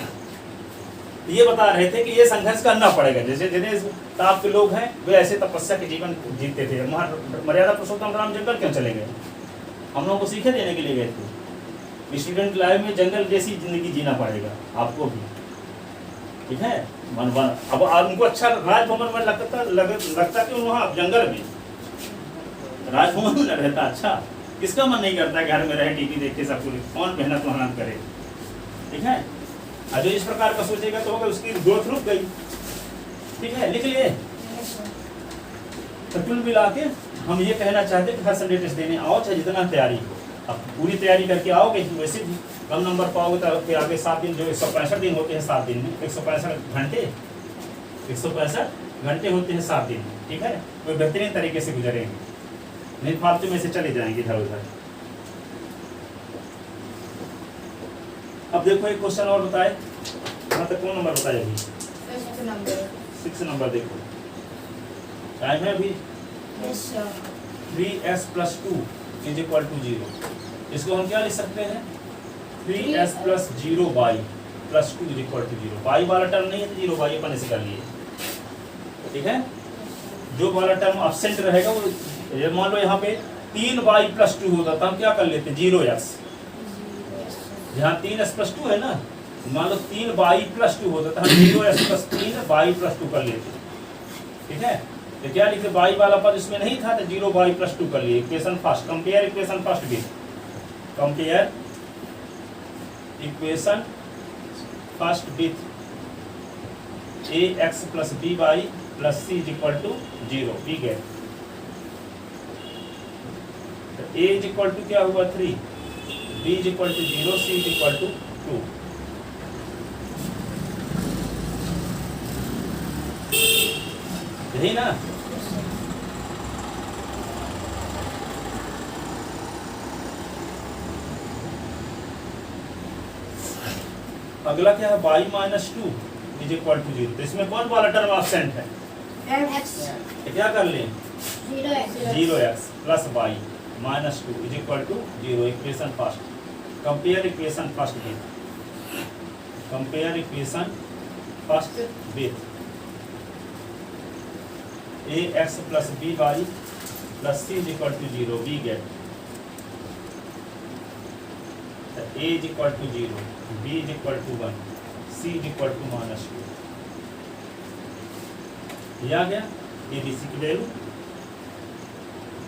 ये बता रहे थे कि ये संघर्ष करना पड़ेगा, जैसे जितने ताप के लोग हैं वे ऐसे तपस्या के जीवन जीते थे। मर्यादा पुरुषोत्तम राम जंगल क्यों चले गए, हम लोगों को सीखे देने के लिए गए थे। स्टूडेंट लाइफ में जंगल जैसी जिंदगी जीना पड़ेगा आपको भी, ठीक है। अब उनको अच्छा राजभवन में लगता क्यों, वहाँ जंगल में राजभवन में रहता अच्छा, किसका मन नहीं करता है घर में रहे टीवी देखे सब कुछ, कौन मेहनत करे, ठीक है। और जो इस प्रकार का सोचेगा तो होगा उसकी ग्रोथ रुक गई, ठीक है। लिख लिए। तो कुल मिला के हम ये कहना चाहते हैं कि हर संडे टेस्ट देने आओ, चाहे जितना तैयारी हो, अब पूरी तैयारी करके आओगे वैसे भी कम नंबर पाओगे, तो फिर आगे 7 दिन, जो 165 दिन होते हैं 7 दिन में, 165 घंटे 165 घंटे होते हैं 7 दिन, ठीक है, वो बेहतरीन तरीके से गुजरेंगे, नहीं फालतू में से चले जाएंगे इधर उधर। अब देखो एक क्वेश्चन और बताए, यहाँ तक कौन नंबर बताए अभी, 6 नंबर देखो, टाइम है अभी। 3s + 2 = 0, इसको हम क्या लिख सकते हैं, 3s + 0y + 2 = 0। y वाला टर्म नहीं है तो 0y अपन ऐसे कर लिए, ठीक है। जो वाला टर्म एब्सेंट रहेगा वो, मान लो यहाँ पे 3y + 2 होता तो हम क्या कर लेते, 0x, यहाँ 3s + 2 है ना, मान लो 3y + 2 होता तो हम 0s + 3y + 2 कर लेते, ठीक है। तो क्या लिखे, y वाला पद इसमें नहीं था तो 0y + 2 कर लिए। Equation first, compare equation first with, compare equation first with ax + by + c = 0, we get. तो a = क्या हुआ 3, b = 0, c = 2, यही ना। अगला क्या है, y - 2 = 0, तो इसमें कौन वाला टर्म एब्सेंट है, तो क्या कर लें, 0x + y - 2 = 0। Equation first, compare equation first with, compare equation first with ax + by + c = 0, we get. a = 0, b = 1, c = -2, ये आ गया abc की वैल्यू।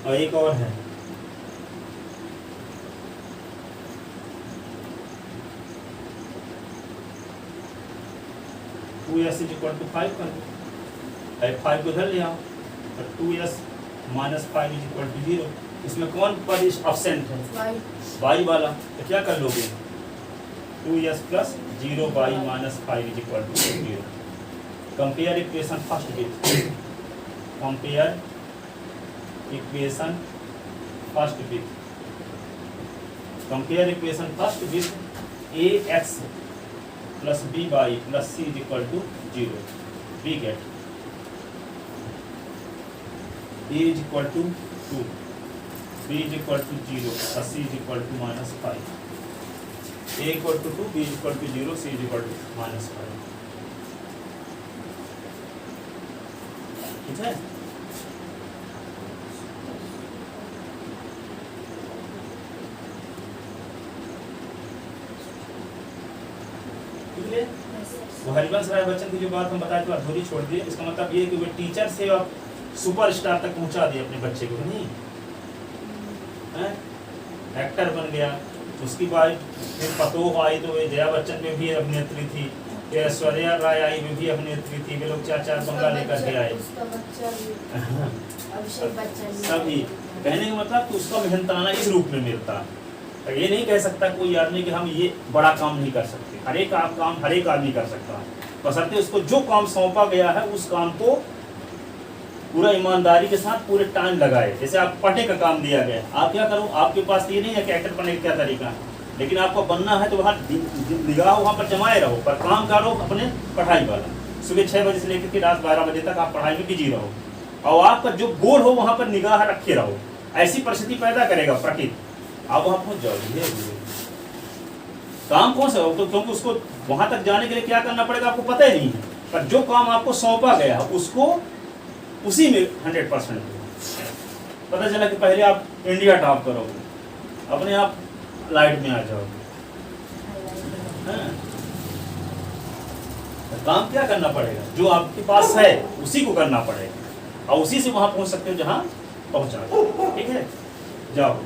और एक और है, टू एस = 5 कर दो, 5 को उधर ले आओ, तो 2s - 5 = 0। इसमें कौन पद एब्सेंट है, y वाला, तो क्या कर लोगे, 2s + 0y - 5 = 0। Compare equation first with, compare equation first with, compare equation first with ax + by + c = 0, we get. a = 2, b = 0, c = -5, a = 2, b = 0, c = -5, ठीक है। लिए? वो हरिवंश राय बच्चन की जो बात हम बताए थे अधूरी छोड़ दिए। इसका मतलब ये कि वो टीचर से आप सुपरस्टार तक पहुंचा दिए अपने बच्चे को, नहीं है? एक्टर बन गया। उसकी बाद फिर पतोह आई तो वे जया बच्चन में भी अभिनेत्री थी, फिर ऐश्वर्या राय आई में भी अभिनेत्री थी। वे लोग 4-4 बंगला लेकर के आए। उसका बच्चा भी, अभिषेक बच्चन भी। सभी कहने का मतलब कि उसका मेहनताना इस रूप में मिलता है। तो ये नहीं कह सकता कोई आदमी कि हम ये बड़ा काम नहीं कर सकते। हर एक काम हर एक आदमी कर सकता है, बशर्ते उसको जो काम सौंपा गया है उस काम को पूरा ईमानदारी के साथ पूरे टाइम लगाए। जैसे आप पढ़ने का काम दिया गया, आप क्या करो, आपके पास ये नहीं है कि एक्टर बनने का क्या तरीका है, लेकिन आपको बनना है तो वहाँ निगाह वहाँ पर जमाए रहो, पर काम करो अपने पढ़ाई वाला। सुबह 6 बजे से लेकर के रात 12 बजे तक आप पढ़ाई में बिजी रहो, और आपका जो गोल हो वहाँ पर निगाह रखे रहो। ऐसी परिस्थिति पैदा करेगा प्रकृति, आप वहाँ पहुँच जाओगे धीरे धीरे। काम कौन सा हो तो, क्योंकि उसको वहाँ तक जाने के लिए क्या करना पड़ेगा आपको पता ही नहीं है, पर जो काम आपको सौंपा गया है उसको उसी में 100% पता चला कि पहले आप इंडिया टॉप करोगे, अपने आप लाइट में आ जाओगे। तो काम क्या करना पड़ेगा, जो आपके पास है उसी को करना पड़ेगा, और उसी से वहां पहुंच सकते हो जहां पहुंचा। ठीक है, जाओ।